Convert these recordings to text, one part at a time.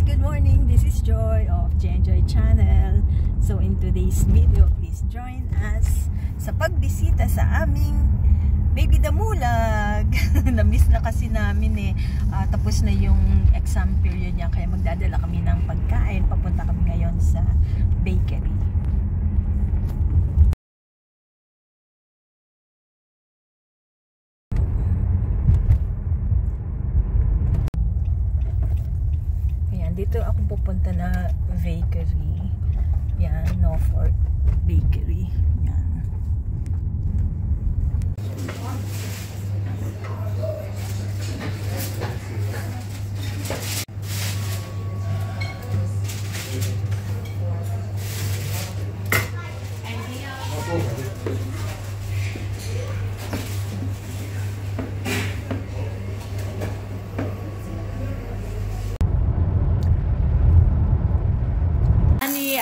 good morning. This is Joy of Joy Channel. So in today's video, please join us sa pagbisita sa aming Baby Damulag. Na-miss na kasi namin tapos na yung exam period niya, kaya magdadala kami ng pagkain. Papunta kami ngayon sa bakery. Dito ako pupunta na bakery. Yan, Norfolk Bakery. Yan.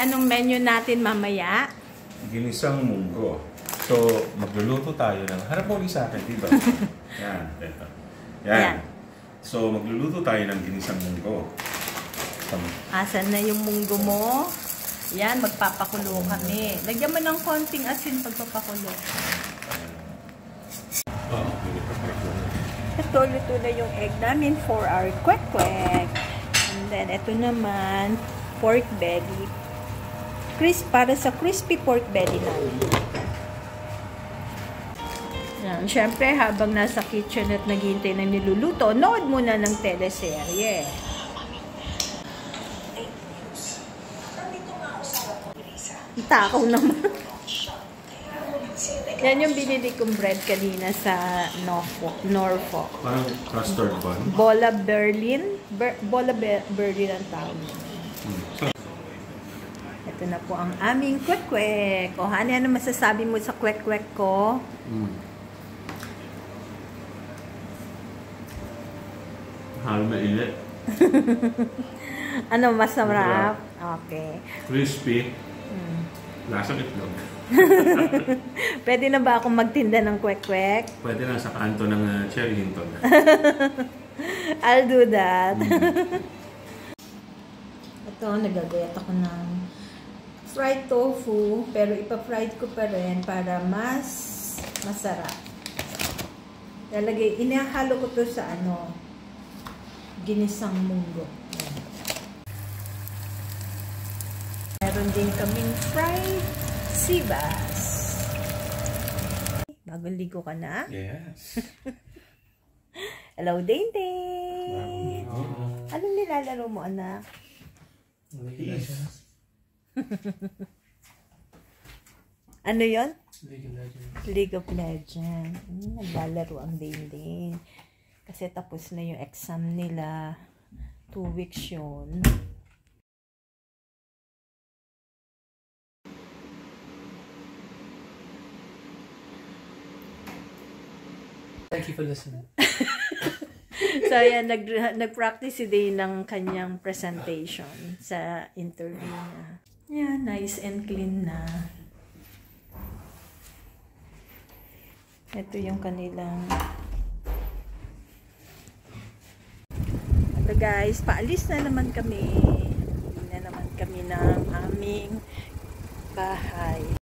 Anong menu natin mamaya? Ginisang munggo. So, magluluto tayo ng... Harap mo ulit sa akin, diba? Yan, ito. Yan. So, magluluto tayo ng ginisang munggo. Asan na yung munggo mo? Yan, magpapakulo kami. Lagyan mo ng konting asin pagpapakulo. Ito, luto na yung egg namin for our kwek-kwek. And then, ito naman, pork belly. Para sa crispy pork belly namin. Yan. Siyempre, habang nasa kitchen at naghihintay na niluluto, nood muna ng teleserye. Takaw naman. Yan yung binili kong bread kanina sa Norfolk. Parang custard bun? Bola Berlin. Bola Berlin ang tawag. Ito na po ang aming kwek-kwek. O, ano masasabi mo sa kwek-kwek ko? Halo na init. Ano, masarap? Okay. Crispy. Lasang itlog. Pwede na ba akong magtinda ng kwek-kwek? Pwede na sa kanto ng Cherry Hinton. I'll do that. Ito, nagagayat ako ng fried tofu, pero ipa-fried ko pa rin para mas masarap. Inahalo ko to sa ginisang munggo. Meron din kaming fried sibas. Bagong ligo ka na? Yes. Hello, Ding-Ding! Anong nilalaro mo, anak? Ano yon? League of Legends. Naglalaro ang Ding-Ding. Kasi tapos na yung exam nila. 2 weeks yun. Thank you for listening. So, yan, nag-practice si Day ng kanyang presentation sa interview niya. Yan, nice and clean na. Ito yung kanilang... Ito guys, paalis na naman kami. Hindi na naman kami ng aming bahay.